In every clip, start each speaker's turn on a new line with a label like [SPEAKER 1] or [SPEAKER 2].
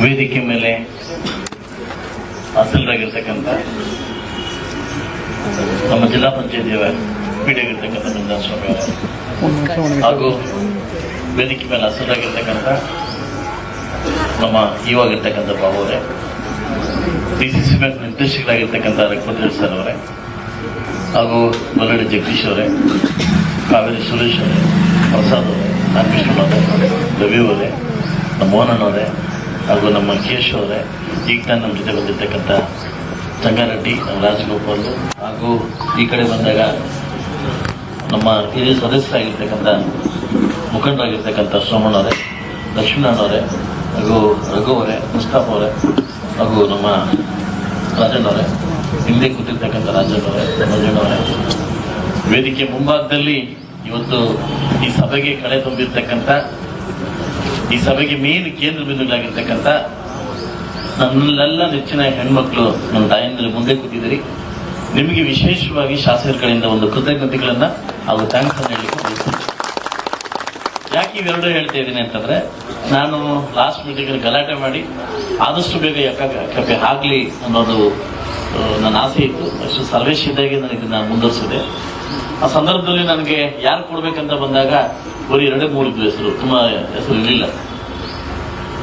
[SPEAKER 1] ವೇದಿಕೆ ಮೇಲೆ ಹಾಸನರಾಗಿರ್ತಕ್ಕಂಥ ನಮ್ಮ ಜಿಲ್ಲಾ ಪಂಚಾಯತಿಯ ಪೀಠಗಿರ್ತಕ್ಕಂಥ ನಂಜನ ಸ್ವಾಮಿ ಹಾಗೂ ವೇದಿಕೆ ಮೇಲೆ ಹಾಸನರಾಗಿರ್ತಕ್ಕಂಥ ನಮ್ಮ ಇವಾಗಿರ್ತಕ್ಕಂಥ ಬಾಬು ಅವರೇ, DCC ಬ್ಯಾಂಕ್ ನಿರ್ದೇಶಕರಾಗಿರ್ತಕ್ಕಂಥ ರಘುಪತಿ ಸರ್ ಅವರೇ, ಹಾಗೂ ಮಲ್ಲಡಿ ಜಗದೀಶ್ ಅವರೇ, ಕಾವೇರಿ ಸುರೇಶ್ ಅವರೇ, ಪ್ರಸಾದ್ ಅವರೇ, ರಾಮಕೃಷ್ಣನವರೇ, ರವಿ ಅವರೇ, ನಮ್ಮ ಮೋಹನ್ ಅವರೇ, ಹಾಗೂ ನಮ್ಮ ಕೇಶ್ ಅವರೇ, ಈಗ ತಾನು ನಮ್ಮ ಜೊತೆ ಬಂದಿರ್ತಕ್ಕಂಥ ಸಂಗಾರೆಡ್ಡಿ, ನಮ್ಮ ರಾಜಗೋಪಾಲ್, ಹಾಗೂ ಈ ಕಡೆ ಬಂದಾಗ ನಮ್ಮ ಹಿರಿಯ ಸದಸ್ಯರಾಗಿರ್ತಕ್ಕಂಥ ಮುಖಂಡರಾಗಿರ್ತಕ್ಕಂಥ ಸೋಮಣ್ಣವರೇ, ಲಕ್ಷ್ಮೀನಾರಾಯಣವರೇ, ಹಾಗೂ ರಘು ಅವರೇ, ಮುಸ್ತಾಫ್ ಅವರೇ, ಹಾಗೂ ನಮ್ಮ ರಾಜಣ್ಣ ಅವರೇ, ಹಿಂದೆ ಕೂತಿರ್ತಕ್ಕಂಥ ರಾಜಣ್ಣ ಅವರೇ, ಮಂಜಣ್ಣವರೇ, ವೇದಿಕೆ ಮುಂಭಾಗದಲ್ಲಿ ಇವತ್ತು ಈ ಸಭೆಗೆ ಕಳೆ ತುಂಬಿರ್ತಕ್ಕಂಥ, ಈ ಸಭೆಗೆ ಮೇನ್ ಕೇಂದ್ರ ಬಿಂದುಗಳಾಗಿರ್ತಕ್ಕಂಥ ನನ್ನೆಲ್ಲ ನೆಚ್ಚಿನ ಹೆಣ್ಮಕ್ಳು, ನನ್ನ ತಾಯಂದಿರು ಮುಂದೆ ಕೂತಿದ್ದೀರಿ. ನಿಮಗೆ ವಿಶೇಷವಾಗಿ ಶಾಸಕರ ಕಡೆಯಿಂದ ಒಂದು ಕೃತಜ್ಞತೆಗಳನ್ನ ಹಾಗೂ ಥ್ಯಾಂಕ್ಸ್ ಅನ್ನು ಹೇಳಲಿಕ್ಕೆ ಬಯಸ್ತೀನಿ. ಯಾಕೆ ಇವೆರಡೂ ಹೇಳ್ತಾ ಇದ್ದೀನಿ ಅಂತಂದ್ರೆ, ನಾನು ಲಾಸ್ಟ್ ಮೀಟಿಂಗ್ ಗಲಾಟೆ ಮಾಡಿ ಆದಷ್ಟು ಬೇಗ ಯಾಕೆ ಆಗ್ಲಿ ಅನ್ನೋದು ನನ್ನ ಆಸೆ ಇತ್ತು. ಅಷ್ಟು ಸರ್ವೇಶ್ ಇದ್ದಾಗೆ ನಾನು ಇದನ್ನ ಮುಂದುವರಿಸಿದೆ. ಆ ಸಂದರ್ಭದಲ್ಲಿ ನನಗೆ ಯಾರು ಕೊಡ್ಬೇಕಂತ ಬಂದಾಗ ಬರೀ 2-3 ಹೆಸರು, ತುಂಬಾ ಹೆಸರು ಇರಲಿಲ್ಲ.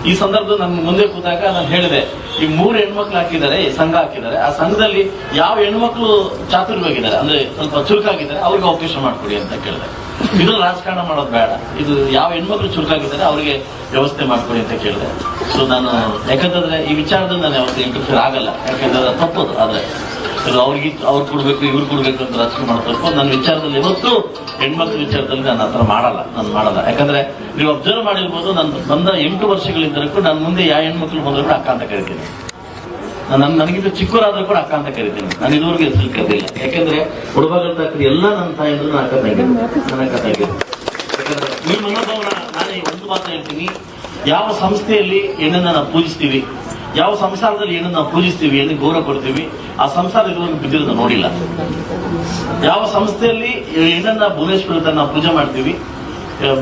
[SPEAKER 1] ಈ ಸಂದರ್ಭದಲ್ಲಿ ನನ್ನ ಮುಂದೆ ಕೂತಾಗ ನಾನು ಹೇಳಿದೆ, ಈ 3 ಹೆಣ್ಮಕ್ಳು ಹಾಕಿದ್ದಾರೆ, ಸಂಘ ಹಾಕಿದ್ದಾರೆ, ಆ ಸಂಘದಲ್ಲಿ ಯಾವ ಹೆಣ್ಮಕ್ಳು ಚಾತುರ್ಯವಾಗಿದ್ದಾರೆ ಅಂದ್ರೆ ಸ್ವಲ್ಪ ಚುರುಕಾಗಿದ್ದಾರೆ ಅವ್ರಿಗೆ ಅವಕಾಶ ಮಾಡ್ಕೊಡಿ ಅಂತ ಕೇಳಿದೆ. ಇದು ರಾಜಕಾರಣ ಮಾಡೋದು ಬೇಡ, ಇದು ಯಾವ ಹೆಣ್ಮಕ್ಳು ಚುರುಕಾಗಿದ್ದಾರೆ ಅವರಿಗೆ ವ್ಯವಸ್ಥೆ ಮಾಡ್ಕೊಡಿ ಅಂತ ಕೇಳಿದೆ. ಸೊ ನಾನು ಯಾಕಂತಂದ್ರೆ ಈ ವಿಚಾರದಲ್ಲಿ ನಾನು ಯಾವತ್ತೂ ಇಂಟರ್ಫಿಯರ್ ಆಗಲ್ಲ, ಯಾಕಂದ್ರೆ ತಪ್ಪೋದು. ಆದ್ರೆ ಅವ್ರು ಕೊಡ್ಬೇಕು ಇವ್ರು ಕೊಡ್ಬೇಕು ಅಂತ ರಾಜಕೀಯ ಮಾಡ್ಬೇಕು. ನನ್ನ ವಿಚಾರದಲ್ಲಿ ಇವತ್ತು ಹೆಣ್ಮಕ್ಳ ವಿಚಾರದಲ್ಲಿ ನಾನು ಆ ಥರ ಮಾಡಲ್ಲ. ಯಾಕಂದ್ರೆ ನೀವು ಅಬ್ಸರ್ವ್ ಮಾಡಿರ್ಬೋದು, ನಾನು ಬಂದ 8 ವರ್ಷಗಳಿದ್ದಕ್ಕೂ ನಾನು ಮುಂದೆ ಯಾವ ಹೆಣ್ಮಕ್ಳು ಬಂದ್ರು ಕೂಡ ಅಕ್ಕ ಅಂತ ಕರಿತೀನಿ. ನನಗಿಂತ ಚಿಕ್ಕವರಾದ್ರೂ ಕೂಡ ಅಕ್ಕ ಅಂತ ಕರಿತೀನಿ. ನಾನು ಇದುವರೆಗೆ ಹೆಸರು ಕರೆದಿಲ್ಲ. ಯಾಕಂದ್ರೆ ಹುಡುಗರ ಎಲ್ಲ ನನ್ನ ತಾಯಿದ್ರು ನನ್ನ ಅಕ್ಕ ತಂಗಿದ್ರು. ಯಾಕಂದ್ರೆ ಈ ಮನೋಭಾವನ ನಾನೇ ಒಂದು ಮಾತು ಹೇಳ್ತೀನಿ, ಯಾವ ಸಂಸ್ಥೆಯಲ್ಲಿ ಹೆಣ್ಣನ್ನ ನಾವು ಪೂಜಿಸ್ತೀವಿ, ಯಾವ ಸಂಸಾರದಲ್ಲಿ ಹೆಣ್ಣನ್ನು ನಾವು ಪೂಜಿಸ್ತೀವಿ, ಹೆಣ್ಣಿಗೆ ಗೌರವ ಕೊಡ್ತೀವಿ, ಆ ಸಂಸಾರ ಇರುವಾಗ ಬಿದ್ದಿರೋದು ನೋಡಿಲ್ಲ. ಯಾವ ಸಂಸ್ಥೆಯಲ್ಲಿ ಹೆಣ್ಣನ್ನ ಭುವನೇಶ್ವರ ನಾವು ಪೂಜೆ ಮಾಡ್ತೀವಿ,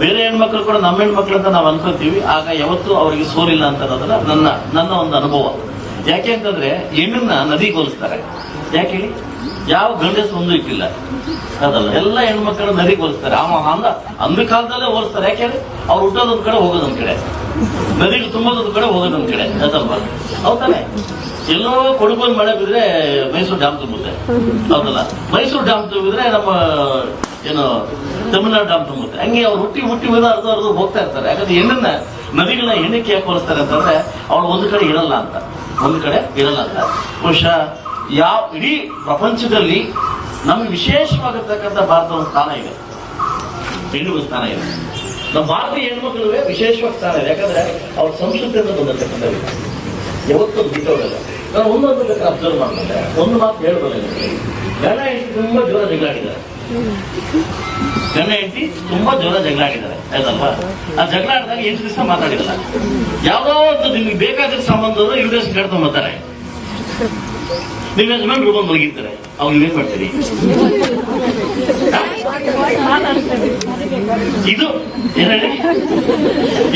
[SPEAKER 1] ಬೇರೆ ಹೆಣ್ಮಕ್ಳು ಕೂಡ ನಮ್ಮ ಹೆಣ್ಮಕ್ಳು ಅಂತ ನಾವು ಅನ್ಕೋತೀವಿ, ಆಗ ಯಾವತ್ತೂ ಅವರಿಗೆ ಸೋಲಿಲ್ಲ ಅಂತ ಅನ್ನೋದನ್ನ ನನ್ನ ಒಂದು ಅನುಭವ. ಯಾಕೆ ಅಂತಂದ್ರೆ ಹೆಣ್ಣನ್ನ ನದಿಗೆ ಹೋಲಿಸ್ತಾರೆ. ಯಾಕೆ ಹೇಳಿ? ಯಾವ ಗಂಡಸು ಒಂದು ಇಟ್ಟಿಲ್ಲ ಅದಲ್ಲ, ಎಲ್ಲ ಹೆಣ್ಮಕ್ಳು ನದಿಗೆ ಹೋಲಿಸ್ತಾರೆ. ಅಂದ ಕಾಲದಲ್ಲೇ ಹೋಲಿಸ್ತಾರೆ. ಯಾಕೆ ಹೇಳಿ? ಅವ್ರು ಹುಟ್ಟೋದೊಂದ್ ಕಡೆ ಹೋಗೋದೊಂದ್ ಕಡೆ, ನದಿಗೆ ತುಂಬೋದೊಂದ್ ಕಡೆ ಹೋಗೋದೊಂದ್ ಕಡೆ, ಅದಲ್ವಾ? ಹೌದಾನೆ? ಎಲ್ಲೋ ಕೊಡಗಲ್ಲಿ ಮಳೆ ಬಿದ್ರೆ ಮೈಸೂರು ಡ್ಯಾಮ್ ತುಂಬುತ್ತೆ, ಹೌದಲ್ಲ? ಮೈಸೂರು ಡ್ಯಾಮ್ ತುಂಬಿದ್ರೆ ನಮ್ಮ ಏನು ತಮಿಳುನಾಡು ಡ್ಯಾಮ್ ತುಂಬುತ್ತೆ. ಹಂಗೆ ಅವ್ರು ಹುಟ್ಟಿ ಅರ್ಧ ಹೋಗ್ತಾ ಇರ್ತಾರೆ. ಯಾಕಂದ್ರೆ ಹೆಣ್ಣನ್ನ ನದಿಗಳನ್ನ ಹೆಣ್ಣಕ್ಕೆ ಯಾಕೆ ಹೋಲಿಸ್ತಾರೆ ಅಂತಂದ್ರೆ ಅವಳು ಒಂದು ಕಡೆ ಇರಲ್ಲ ಅಂತ. ಬಹುಶಃ ಇಡೀ ಪ್ರಪಂಚದಲ್ಲಿ ನಮ್ಗೆ ವಿಶೇಷವಾಗಿರ್ತಕ್ಕಂಥ ಭಾರತ ಒಂದು ಸ್ಥಾನ ಇದೆ, ಹೆಣ್ಣು ಸ್ಥಾನ ಇದೆ. ನಮ್ಮ ಭಾರತೀಯ ಹೆಣ್ಮಕ್ಳಿಗೆ ವಿಶೇಷವಾಗಿ ಸ್ಥಾನ ಇದೆ. ಯಾಕಂದ್ರೆ ಅವ್ರ ಸಂಸ್ಕೃತಿಯಿಂದ ಬಂದಿರ್ತಕ್ಕಂಥ ಯಾವತ್ತೊಂದು ಬಿಟ್ಟೋಗಲ್ಲ. ನಾನು ಒಂದೊಂದು ಬೇಕಾದ್ರೆ ಅಬ್ಸರ್ವ್ ಮಾಡ್ಕೊಂಡೆ, ಒಂದು ಮಾತು ಹೇಳ್ಬೋದು, ಗಂಡ ಹೆಂಡತಿ ತುಂಬಾ ಜೋರ ಜಗಳಾಡಿದ್ದಾರೆ. ಆಯ್ತಲ್ವಾ? ಆ ಜಗಳ ಆಡಿದಾಗ 8 ದಿವಸ ಮಾತಾಡಿರಲ್ಲ. ಯಾವ್ದೋ ಒಂದು ನಿಮ್ಗೆ ಬೇಕಾದ ಸಂಬಂಧದ ಇನ್ವಿಟೇಷನ್ ಕಟ್ಕೊಂಡ್ ಬರ್ತಾರೆ. ನೀವು ಯಜಮಾನ್ ರೂಪಂದು ಹೋಗಿರ್ತಾರೆ, ಅವ್ರು ನೀವೇನ್ ಮಾಡ್ತೀರಿ?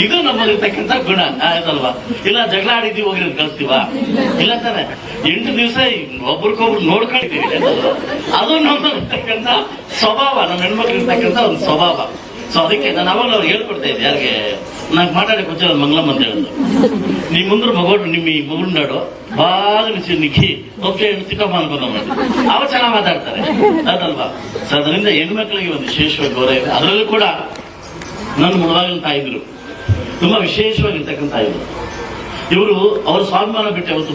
[SPEAKER 1] ಇದು ನಮ್ಮಲ್ಲಿರ್ತಕ್ಕಂಥ ಗುಣ, ಆಯ್ತಲ್ವಾ? ಇಲ್ಲ ಜಗಳ ಆಡಿದ್ದೀವಿ ಹೋಗಿರೋದು ಕಳಿಸ್ತೀವ? ಇಲ್ಲ ತಾನೆ. 8 ದಿವಸ ಒಬ್ರಿಗೊಬ್ರು ನೋಡ್ಕೊಂಡಿದ್ದೀವಿ, ಅದು ನಮ್ಮಲ್ಲಿರ್ತಕ್ಕಂಥ ಸ್ವಭಾವ, ನಮ್ಮ ಹೆಣ್ಮಕ್ಳು ಇರ್ತಕ್ಕಂಥ ಒಂದು ಸ್ವಭಾವ. ಸೊ ಅದಕ್ಕೆ ನಾನು ಅವಾಗ ಅವ್ರು ಹೇಳ್ಕೊಡ್ತಾ ಇದ್ದೆ, ಯಾರಿಗೆ ನಾಲ್ಕು ಮಾತಾಡಕ್ಕೆ ಮುಂಚೆ ಮಂಗಳಮ್ಮ ಅಂತ ಹೇಳಿದ್ರು, ನೀ ಮುಂದ್ರ ಮಗಳು ನಿಮ್ಮ ಈ ಮಗುನಾಡು ಬಾಗ ನಿಕ್ಕಿ ಒಬ್ಬ ಚಿಕ್ಕಮ್ಮ ಅನ್ಕೊಂಡು ಮಾಡಿ ಅವ ಚೆನ್ನಾಗಿ ಮಾತಾಡ್ತಾರೆ, ಅದಲ್ವಾ? ಸೊ ಅದರಿಂದ ಹೆಣ್ಮಕ್ಳಿಗೆ ಒಂದು ವಿಶೇಷವಾಗಿ ಗೌರವ ಇದೆ. ಅದರಲ್ಲೂ ಕೂಡ ನನ್ನ ಮುಳುವಾಗಿನ ತಾಯಿದ್ರು ತುಂಬಾ ವಿಶೇಷವಾಗಿರ್ತಕ್ಕಂಥ ತಾಯಿದ್ರು. ಇವರು ಅವ್ರ ಸ್ವಾಭಿಮಾನ ಬಿಟ್ಟು ಯಾವತ್ತು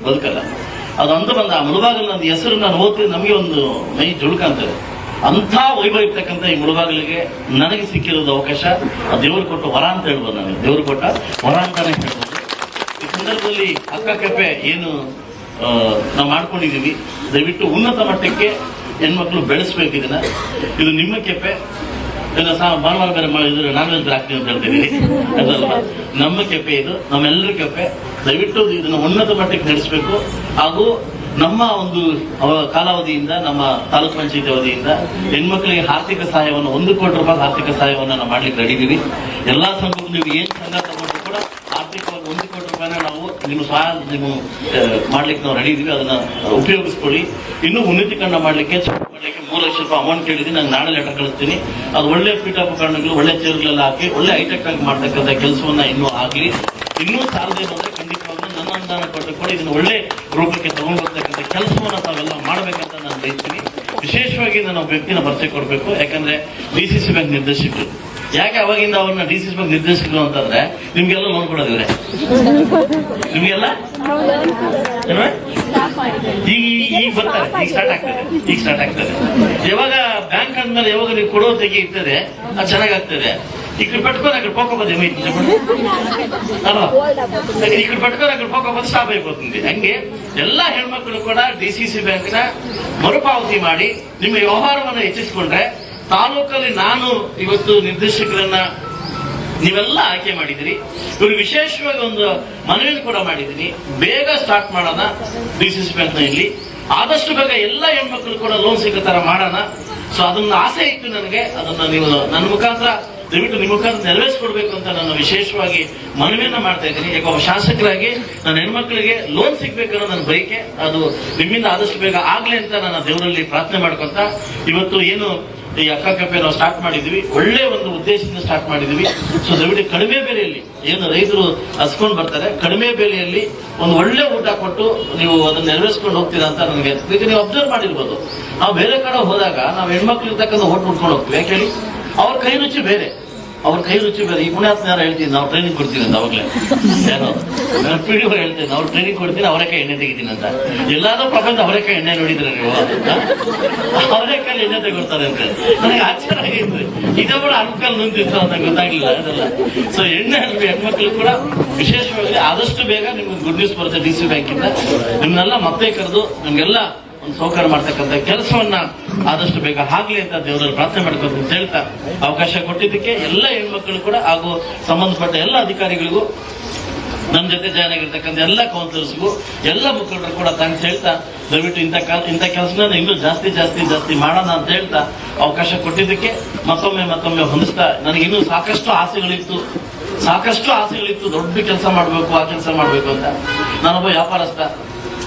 [SPEAKER 1] ಬದುಕಲ್ಲ. ಅದು ಅಂತ ಬಂದ ಆ ಮುಳುಬಾಗಿಲು ನನ್ನ ಹೆಸರು ನಾನು ಓದ್ತೀನಿ, ನಮಗೆ ಒಂದು ಮೈ ಜುಳುಕ ಅಂತಾರೆ. ಅಂಥ ವೈಭವ ಇರ್ತಕ್ಕಂಥ ಈ ಮುಳುಬಾಗಿಲಿಗೆ ನನಗೆ ಸಿಕ್ಕಿರೋದು ಅವಕಾಶ ದೇವರು ಕೊಟ್ಟ ವರ ಅಂತ ಹೇಳ್ಬೋದು. ನನಗೆ ದೇವರು ಕೊಟ್ಟ ವರ ಅಂತಾನೆ ಹೇಳ್ಬೋದು. ಈ ಸಂದರ್ಭದಲ್ಲಿ ಅಕ್ಕ ಕೆಪೆ ಏನು ನಾವು ಮಾಡ್ಕೊಂಡಿದೀವಿ, ದಯವಿಟ್ಟು ಉನ್ನತ ಮಟ್ಟಕ್ಕೆ ಹೆಣ್ಮಕ್ಳು ಬೆಳೆಸ್ಬೇಕು ಇದನ್ನ. ಇದು ನಿಮ್ಮ ಕೆಪೆ. ಭಾನುವಾರ ಬೇರೆ ಮಾಡಿದ್ರೆ ನಾನ್ ವೆಜ್ ಹಾಕ್ತೀವಿ ಅಂತ ಹೇಳ್ತಿದ್ದೀವಿ, ಅದಲ್ವಾ? ನಮ್ಮ ಕೆಪೆ ಇದು, ನಮ್ಮೆಲ್ಲರ ಕೆಪೆ. ದಯವಿಟ್ಟು ಇದನ್ನ ಉನ್ನತ ಮಟ್ಟಕ್ಕೆ ನಡೆಸಬೇಕು. ಹಾಗೂ ನಮ್ಮ ಒಂದು ಕಾಲಾವಧಿಯಿಂದ, ನಮ್ಮ ತಾಲೂಕ್ ಪಂಚಾಯತಿ ಅವಧಿಯಿಂದ ಹೆಣ್ಮಕ್ಳಿಗೆ ಆರ್ಥಿಕ ಸಹಾಯವನ್ನು 1 ಕೋಟಿ ರೂಪಾಯಿ ಆರ್ಥಿಕ ಸಹಾಯವನ್ನು ನಾವು ಮಾಡ್ಲಿಕ್ಕೆ ರೆಡಿ ಇದೀವಿ. ಎಲ್ಲಾ ಸಂಘಕ್ಕೂ ನೀವು ಏನ್ ಸಂಘ ತಗೊಂಡು ಆರ್ಥಿಕವಾಗಿ 1 ಕೋಟಿ ರೂಪಾಯಿನ ನಾವು ನಿಮ್ಮ ಸಹಾಯ ಮಾಡ್ಲಿಕ್ಕೆ ನಾವು ರೆಡಿ ಇದೀವಿ. ಅದನ್ನ ಉಪಯೋಗಿಸ್ಕೊಳ್ಳಿ. ಇನ್ನೂ ಉನ್ನತೀಕರಣ ಮಾಡ್ಲಿಕ್ಕೆ 3 ಲಕ್ಷ ರೂಪಾಯಿ ಅಮೌಂಟ್ ಕೇಳಿದ್ದೀನಿ. ನಾನು ನಾಳೆ ಲೆಟರ್ ಕಳಿಸ್ತೀನಿ. ಅದು ಒಳ್ಳೆ ಪೀಠೋಪಕರಣಗಳು, ಒಳ್ಳೆ ಚೇರ್ಗಳೆಲ್ಲ ಹಾಕಿ ಒಳ್ಳೆ ಹೈಟೆಕ್ ಆಗಿ ಮಾಡ್ತಕ್ಕಂಥ ಕೆಲಸವನ್ನ ಇನ್ನೂ ಆಗ್ಲಿ. ಇನ್ನೂ ಸಾಲದೇ ಬಂದ್ರೆ ಖಂಡಿತವಾಗ್ಲೂ ನನ್ನ ಅನುದಾನ ಕೊಟ್ಟು ಇದನ್ನು ಒಳ್ಳೆ ರೂಪಕ್ಕೆ ತಗೊಂಡು ಬರ್ತಕ್ಕಂಥ ಕೆಲಸವನ್ನ ತಾವೆಲ್ಲ ಮಾಡ್ಬೇಕಂತ ನಾನು ಬಯಸ್ತೀನಿ. ವಿಶೇಷವಾಗಿ ನಾನು ಒಬ್ಬ ವ್ಯಕ್ತಿನ ಪರಿಚಯ ಕೊಡಬೇಕು. ಯಾಕಂದ್ರೆ DCC ಬ್ಯಾಂಕ್ ನಿರ್ದೇಶಕರು. ಯಾಕೆ ಅವಾಗಿಂದ ಅವ್ರನ್ನ DCC ಬ್ಯಾಂಕ್ ನಿರ್ದೇಶಕರು ಅಂತಂದ್ರೆ ನಿಮ್ಗೆಲ್ಲ ಲೋನ್ ಕೊಡೋದಿವ್ರೆ, ನಿಮ್ಗೆಲ್ಲ ಈಗ ಬರ್ತಾರೆ, ಈಗ ಸ್ಟಾರ್ಟ್ ಆಗ್ತದೆ. ಯಾವಾಗ ಬ್ಯಾಂಕ್ ಅಂದ್ಮೇಲೆ ಯಾವಾಗ ನೀವು ಕೊಡೋ ತೆಗಿ ಇರ್ತದೆ, ಅದು ಚೆನ್ನಾಗಾಗ್ತದೆ. ఇక్కడ పట్టుకొని అక్కడ పోకపోతే ఏమైతుంది చెప్పండి అಲ್ವಾ? ఇక్కడ పట్టుకొని అక్కడ పోకపోతే ಸ್ಟಾಪ್ అయిపోతుంది. ಹಂಗೆ ಎಲ್ಲ ಹೆಣ್ಮಕ್ಳು ಕೂಡ DCC ಬ್ಯಾಂಕ್ನ ಮರುಪಾವತಿ ಮಾಡಿ ನಿಮ್ಮ ವ್ಯವಹಾರವನ್ನು ಹೆಚ್ಚಿಸಿಕೊಂಡ್ರೆ, ತಾಲೂಕಲ್ಲಿ ನಾನು ಇವತ್ತು ನಿರ್ದೇಶಕರನ್ನ ನೀವೆಲ್ಲ ಆಯ್ಕೆ ಮಾಡಿದಿರಿ. ಇವರು ವಿಶೇಷವಾಗಿ ಒಂದು ಮನವಿಯನ್ನು ಕೂಡ ಮಾಡಿದ್ದೀನಿ. ಬೇಗ ಸ್ಟಾರ್ಟ್ ಮಾಡೋಣ DCC ಬ್ಯಾಂಕ್ನ ಇಲ್ಲಿ. ಆದಷ್ಟು ಬೇಗ ಎಲ್ಲ ಹೆಣ್ಮಕ್ಳು ಕೂಡ ಲೋನ್ ಸಿಗೋ ತರ ಮಾಡೋಣ. ಸೊ ಅದನ್ನ ಆಸೆ ಇತ್ತು ನನಗೆ. ಅದನ್ನ ನೀವು ನನ್ನ ಮುಖಾಂತರ ದಯವಿಟ್ಟು ನಿಮ್ಮ ಮುಖಾಂತರ ನೆರವೇರಿಸಿಕೊಡ್ಬೇಕು ಅಂತ ನಾನು ವಿಶೇಷವಾಗಿ ಮನವಿಯನ್ನ ಮಾಡ್ತಾ ಇದ್ದೀನಿ. ಯಾಕೆ ಒಬ್ಬ ಶಾಸಕರಾಗಿ ನನ್ನ ಹೆಣ್ಮಕ್ಳಿಗೆ ಲೋನ್ ಸಿಗ್ಬೇಕನ್ನೋ ನನ್ನ ಬಯಕೆ. ಅದು ನಿಮ್ಮಿಂದ ಆದಷ್ಟು ಬೇಗ ಆಗ್ಲಿ ಅಂತ ನನ್ನ ದೇವರಲ್ಲಿ ಪ್ರಾರ್ಥನೆ ಮಾಡ್ಕೊಂತ ಇವತ್ತು ಏನು ಈ ಅಕ್ಕ ಕಪ್ಪೆ ನಾವು ಸ್ಟಾರ್ಟ್ ಮಾಡಿದ್ವಿ, ಒಳ್ಳೆ ಒಂದು ಉದ್ದೇಶದಿಂದ ಸ್ಟಾರ್ಟ್ ಮಾಡಿದ್ವಿ. ಸೊ ದಯವಿಟ್ಟು ಕಡಿಮೆ ಬೆಲೆಯಲ್ಲಿ ಏನು ರೈತರು ಹಸ್ಕೊಂಡು ಬರ್ತಾರೆ, ಕಡಿಮೆ ಬೆಲೆಯಲ್ಲಿ ಒಂದು ಒಳ್ಳೆ ಊಟ ಕೊಟ್ಟು ನೀವು ಅದನ್ನ ನೆರವೇರಿಸ್ಕೊಂಡು ಹೋಗ್ತೀರಾ ಅಂತ ನನಗೆ. ಈಗ ನೀವು ಅಬ್ಸರ್ವ್ ಮಾಡಿರ್ಬೋದು, ನಾವು ಬೇರೆ ಕಡೆ ಹೋದಾಗ ನಾವು ಹೆಣ್ಮಕ್ಳು ಇರ್ತಕ್ಕಂಥ ಹೋಟೆಲ್ ಉಟ್ಕೊಂಡು ಹೋಗ್ತೀವಿ. ಯಾಕೆ ಹೇಳಿ? ಅವ್ರ ಕೈ ರುಚಿ ಬೇರೆ, ಅವ್ರ ಕೈ ರುಚಿ ಬೇರೆ. ಈ ಪುಣ್ಯಾತ್ಮ ಹೇಳ್ತೀನಿ, ನಾವು ಟ್ರೈನಿಂಗ್ ಕೊಡ್ತೀವಿ ಅಂತ ಅವಾಗಲೇ ಏನೋ ನಾನು PDO ಹೇಳ್ತೀನಿ, ಅವ್ರು ಟ್ರೈನಿಂಗ್ ಕೊಡ್ತೀನಿ, ಅವರೇಕಾಯಿ ಎಣ್ಣೆ ತೆಗಿತೀನಿ ಅಂತ. ಎಲ್ಲಾದ್ರೂ ಪ್ರಪಂಚ ಅವರೇಕಾಯಿ ಎಣ್ಣೆ ನೋಡಿದ್ರೆ ನೀವು, ಅವರೇಕಾಯಿ ಎಣ್ಣೆ ತೆಗೊಳ್ತಾರೆ ಅಂತ ನನಗೆ ಆಶ್ಚರ್ಯ ಆಗಿತ್ತು. ಇದೇ ಕೂಡ ಅನುಕೂಲ ನಿಂತಿತ್ತು ಅಂತ ಗೊತ್ತಾಗ್ಲಿಲ್ಲ ಅದೆಲ್ಲ. ಸೊ ಎಣ್ಣೆ ಹೆಣ್ಮಕ್ಳು ಕೂಡ ವಿಶೇಷವಾಗಿ ಆದಷ್ಟು ಬೇಗ ನಿಮ್ಗೆ ಗುಡ್ ನ್ಯೂಸ್ ಬರುತ್ತೆ DCC ಬ್ಯಾಂಕಿಂದ. ನಿಮ್ನೆಲ್ಲ ಮತ್ತೆ ಕರೆದು ನಿಮ್ಗೆಲ್ಲ ಸೌಕರ್ಯ ಮಾಡ್ತಕ್ಕಂಥ ಕೆಲಸವನ್ನ ಆದಷ್ಟು ಬೇಗ ಆಗ್ಲಿ ಅಂತ ದೇವರಲ್ಲಿ ಪ್ರಾರ್ಥನೆ ಮಾಡ್ಕೊಂಡು ಅಂತ ಹೇಳ್ತಾ ಅವಕಾಶ ಕೊಟ್ಟಿದ್ದಕ್ಕೆ ಎಲ್ಲ ಹೆಣ್ಮಕ್ಳು ಕೂಡ ಹಾಗೂ ಸಂಬಂಧಪಟ್ಟ ಎಲ್ಲ ಅಧಿಕಾರಿಗಳಿಗೂ, ನನ್ನ ಜೊತೆ ಜಾಯ್ನ್ ಆಗಿರ್ತಕ್ಕಂಥ ಎಲ್ಲ ಕೌನ್ಸಿಲರ್ಸ್ಗೂ, ಎಲ್ಲ ಮುಖಂಡರು ಕೂಡ ಥ್ಯಾಂಕ್ಸ್ ಹೇಳ್ತಾ, ದಯವಿಟ್ಟು ಇಂಥ ಕೆಲಸನ ಇನ್ನೂ ಜಾಸ್ತಿ ಮಾಡೋಣ ಅಂತ ಹೇಳ್ತಾ ಅವಕಾಶ ಕೊಟ್ಟಿದ್ದಕ್ಕೆ ಮತ್ತೊಮ್ಮೆ ಹೊಂದಿಸ್ತಾ, ನನಗಿನ್ನೂ ಸಾಕಷ್ಟು ಆಸೆಗಳಿತ್ತು. ದೊಡ್ಡ ಕೆಲಸ ಮಾಡಬೇಕು, ಆ ಕೆಲಸ ಮಾಡಬೇಕು ಅಂತ. ನಾನೊಬ್ಬ ವ್ಯಾಪಾರಸ್ಥ,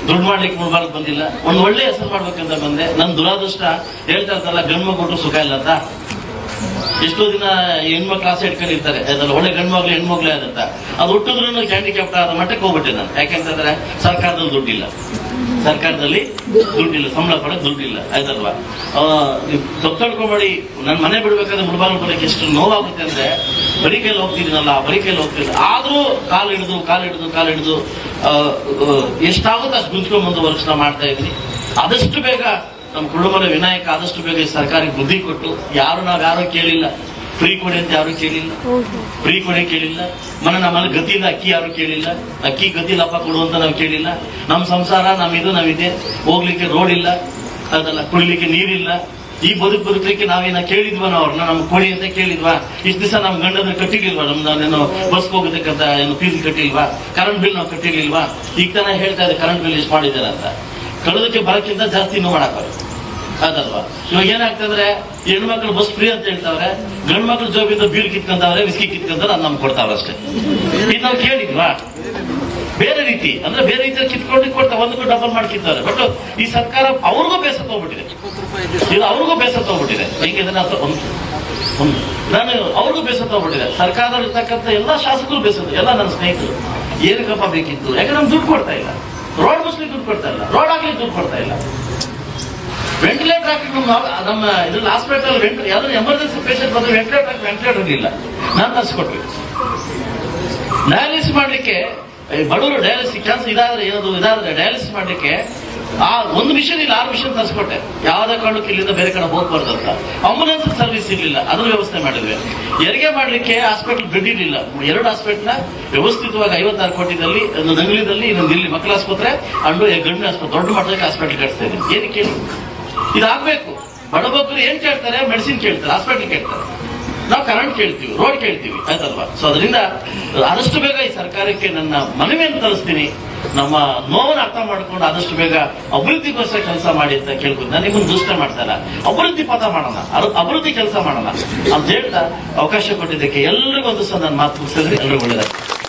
[SPEAKER 1] ದುಡ್ಡು ಮಾಡ್ಲಿಕ್ಕೆ ಮುಳ್ಬಾರ್ದು ಬಂದಿಲ್ಲ, ಒಂದು ಒಳ್ಳೆ ಹೆಸರು ಮಾಡ್ಬೇಕಂತ ಬಂದೆ. ನನ್ನ ದುರಾದೃಷ್ಟ ಹೇಳ್ತಾ ಇರ್ತಲ್ಲ, ಗಂಡು ಕೊಟ್ಟರು ಸುಖ ಇಲ್ಲ ಅಂತ. ಎಷ್ಟೋ ದಿನ ಹೆಣ್ಮಕ್ಳು ಆಸೆ ಇಟ್ಕೊಂಡಿರ್ತಾರೆ, ಅದಲ್ಲ ಒಳ್ಳೆ ಗಂಡು ಮಗ್ಳು ಹೆಣ್ಮಗ್ಳೇ ಆದಂತ. ಅದು ಹುಟ್ಟಿದ್ರು ಹ್ಯಾಂಡಿಕ್ಯಾಪ್ಟ್ ಆದ ಮಟ್ಟಕ್ಕೆ ಹೋಗ್ಬಿಟ್ಟೆ ನಾನು. ಯಾಕೆಂತಂದ್ರೆ ಸರ್ಕಾರದಲ್ಲಿ ದುಡ್ಡಿಲ್ಲ, ಸಂಬಳ ಪಡೋಕೆ ದುಡ್ಡಿಲ್ಲ, ಆಯ್ತಲ್ವಾ? ತಪ್ಪಿಡ್ಕೊಂಬೇಡಿ. ನನ್ನ ಮನೆ ಬಿಡ್ಬೇಕಾದ್ರೆ ಮುಳ್ಬಾಗ್ಲು ಬರೋಕೆ ಎಷ್ಟು ನೋವಾಗುತ್ತೆ ಅಂದ್ರೆ, ಬರೀ ಕೈಲಿ ಹೋಗ್ತಿದ್ದೀನಲ್ಲ, ಆದ್ರೂ ಕಾಲು ಹಿಡಿದು ಎಷ್ಟಾಗುತ್ತೆ ಅಷ್ಟು ಗುಂಜ್ಕೊಂಡ್ ಬಂದು ವರ್ಷ ಮಾಡ್ತಾ ಇದ್ದೀನಿ. ಆದಷ್ಟು ಬೇಗ ನಮ್ಮ ಕುರುಡುಮಲೆ ವಿನಾಯಕ ಆದಷ್ಟು ಬೇಗ ಸರ್ಕಾರಕ್ಕೆ ಬುದ್ಧಿ ಕೊಟ್ಟು, ನಾವ್ಯಾರೋ ಕೇಳಿಲ್ಲ, ಫ್ರೀ ಕೊಡಿ ಅಂತ ಯಾರು ಕೇಳಿಲ್ಲ. ನಮ್ಮಲ್ಲಿ ಗತಿಯಿಂದ ಅಕ್ಕಿ ಯಾರು ಕೇಳಿಲ್ಲ, ಅಕ್ಕಿ ಗತಿ ಲಪ್ಪ ಕೊಡುವಂತ ನಾವು ಕೇಳಿಲ್ಲ. ನಮ್ಮ ಸಂಸಾರ ನಾವಿದೆ, ಹೋಗ್ಲಿಕ್ಕೆ ರೋಡ್ ಇಲ್ಲ, ಅದಲ್ಲ ಕುಡಿಲಿಕ್ಕೆ ನೀರಿಲ್ಲ. ಈ ಬದುಕಲಿಕ್ಕೆ ನಾವೇನ ಕೇಳಿದ್ವಾ ಅವ್ರನ್ನ, ನಮ್ಗೆ ಕೊಡಿ ಅಂತ ಕೇಳಿದ್ವಾ? ಇಷ್ಟು ದಿವಸ ನಮ್ ಗಂಡನ ಕಟ್ಟಿರ್ಲಿಲ್ವಾ? ನಮ್ದೇನೋ ಬಸ್ ಹೋಗೋದಕ್ಕಂತ ಏನು ಫೀಸ್ ಕಟ್ಟಿಲ್ವಾ? ಕರೆಂಟ್ ಬಿಲ್ ನಾವು ಕಟ್ಟಿರ್ಲಿಲ್ವಾ? ಈಗ ತಾನೇ ಹೇಳ್ತಾ ಇದೆ ಕರೆಂಟ್ ಬಿಲ್ ಎಷ್ಟು ಮಾಡಿದ್ದಾರೆ ಅಂತ. ಕಳೆದಕ್ಕೆ ಬರಕ್ಕಿಂತ ಜಾಸ್ತಿ ಇನ್ನೂ ಮಾಡಾಕವ್ರೆ, ಅದಲ್ವಾ? ಇವಾಗ ಏನಾಗ್ತಂದ್ರೆ ಹೆಣ್ಮಕ್ಳು ಬಸ್ ಫ್ರೀ ಅಂತ ಹೇಳ್ತಾವ್ರೆ, ಗಂಡು ಮಕ್ಳು ಜೋಬಿಂದ ಬೀರ್ ಕಿತ್ಕೊಂತವ್ರೆ, ವಿಸ್ಕಿ ಕಿತ್ಕೊಂತಾರೆ, ಅದು ನಮ್ಗೆ ಕೊಡ್ತಾವ್ರೆ ಅಷ್ಟೇ. ಇದು ನಾವು ಕೇಳಿದ್ವಾ? ಬೇರೆ ರೀತಿಯಲ್ಲಿ ಕಿತ್ಕೊಂಡು ಕೊಡ್ತಾರೆ, ಒಂದಕ್ಕೂ ಡಬಲ್ ಮಾಡಿ ಕಿತ್ತಾರೆ. ಬಟ್ ಈ ಸರ್ಕಾರ ಅವ್ರಿಗೂ ಬೇಸತ್ತೋಗ್ಬಿಟ್ಟಿದೆ, ಹೆಂಗೆ ನಾನು ಅವ್ರಿಗೂ ಬೇಸತ್ತೋಗ್ಬಿಟ್ಟಿದೆ. ಸರ್ಕಾರದಲ್ಲಿ ಇರ್ತಕ್ಕಂಥ ಎಲ್ಲ ಶಾಸಕರು ಬೇಸತ್ತು, ಎಲ್ಲ ನನ್ನ ಸ್ನೇಹಿತರು. ಏನಕ್ಕಪ್ಪ ಬೇಕಿತ್ತು? ಯಾಕಂದ್ರೆ ನಮ್ಗೆ ದುಡ್ಡು ಕೊಡ್ತಾ ಇಲ್ಲ, ರೋಡ್ ಮುಸ್ಲಿಕ್ಕೆ ದುಡ್ಡು ಕೊಡ್ತಾ ಇಲ್ಲ, ರೋಡ್ ಹಾಕ್ಲಿಕ್ಕೆ ದುಡ್ಡು ಕೊಡ್ತಾ ಇಲ್ಲ. ವೆಂಟಿಲೇಟರ್ ಹಾಕಿ ನಮ್ಮ ಇದ್ರಲ್ಲಿ ಹಾಸ್ಪಿಟಲ್ ಯಾವ್ದಾದ್ರು ಎಮರ್ಜೆನ್ಸಿ ಪೇಷಂಟ್ ಬಂದ್ರೆ ವೆಂಟಿಲೇಟರ್ ಇಲ್ಲ, ನಾನು ತರಿಸ್ಕೊಟ್ವಿ. ಡಯಾಲಿಸಿಸ್ ಮಾಡ್ಲಿಕ್ಕೆ ಬಡವರು ಡಯಾಲಿಸಿಸ್ ಕ್ಯಾನ್ಸರ್ ಇದಾದ್ರೆ ಡಯಾಲಿಸಿಸ್ ಮಾಡ್ಲಿಕ್ಕೆ ಒಂದು ಮಿಷನ್ ಇಲ್ಲ, 6 ಮಿಷನ್ ತರಿಸ್ಕೊಟ್ಟೆ. ಯಾವ್ದೇ ಕಾರಣಕ್ಕೆ ಇಲ್ಲಿಂದ ಬೇರೆ ಕಡೆ ಹೋಗ್ಬಾರ್ದು ಅಂತ. ಆಂಬುಲೆನ್ಸ್ ಸರ್ವಿಸ್ ಇರ್ಲಿಲ್ಲ, ಅದನ್ನ ವ್ಯವಸ್ಥೆ ಮಾಡಿದ್ವಿ. ಹೆರಿಗೆ ಮಾಡ್ಲಿಕ್ಕೆ ಹಾಸ್ಪಿಟಲ್ ಬೆಡ್ ಇರಲಿಲ್ಲ. 2 ಹಾಸ್ಪಿಟಲ್ ವ್ಯವಸ್ಥಿತವಾಗಿ 56 ಕೋಟಿದಲ್ಲಿ, ಒಂದು ನಂಗ್ಲಿದಲ್ಲಿ, ಇನ್ನೊಂದು ಇಲ್ಲಿ ಮಕ್ಕಳ ಆಸ್ಪತ್ರೆ ಅಂಡು ಗಂಡು ಆಸ್ಪತ್ರೆ, ದೊಡ್ಡ ಮಟ್ಟಕ್ಕೆ ಹಾಸ್ಪಿಟಲ್ ಕಟ್ಸ್ತಾ ಇದ್ದೀನಿ. ಏನಕ್ಕೆ ಇದಾಗಬೇಕು? ಬಡಬಗ್ಗರು ಏನ್ ಕೇಳ್ತಾರೆ? ಮೆಡಿಸಿನ್ ಕೇಳ್ತಾರೆ, ಹಾಸ್ಪಿಟಲ್ ಕೇಳ್ತಾರೆ. ನಾವು ಕರೆಂಟ್ ಕೇಳ್ತೀವಿ, ರೋಡ್ ಕೇಳ್ತೀವಿ, ಆಯ್ತಲ್ವಾ? ಸೊ ಅದರಿಂದ ಆದಷ್ಟು ಬೇಗ ಈ ಸರ್ಕಾರಕ್ಕೆ ನನ್ನ ಮನವಿಯನ್ನು ತರಿಸ್ತೀನಿ. ನಮ್ಮ ನೋವನ್ನು ಅರ್ಥ ಮಾಡ್ಕೊಂಡು ಆದಷ್ಟು ಬೇಗ ಅಭಿವೃದ್ಧಿಗೋಸ್ಕರ ಕೆಲಸ ಮಾಡಿ ಅಂತ ಕೇಳ್ಕೊಂಡು, ನಾನು ನಿಮ್ಮನ್ನು ದೂಷಣೆ ಮಾಡ್ತಾ ಇಲ್ಲ, ಅಭಿವೃದ್ಧಿ ಪಥ ಮಾಡೋಣ, ಅಭಿವೃದ್ಧಿ ಕೆಲಸ ಮಾಡೋಣ ಅಂತ ಹೇಳ್ತಾ ಅವಕಾಶ ಕೊಟ್ಟಿದ್ದಕ್ಕೆ ಎಲ್ರಿಗೂ ಒಂದು ಸಹ ನಾನು ಮಾತು ಮುಗಿಸಿದ್ರೆ ಎಲ್ರಿಗೂ ಒಳ್ಳೆಯದಾಗ್ತದೆ.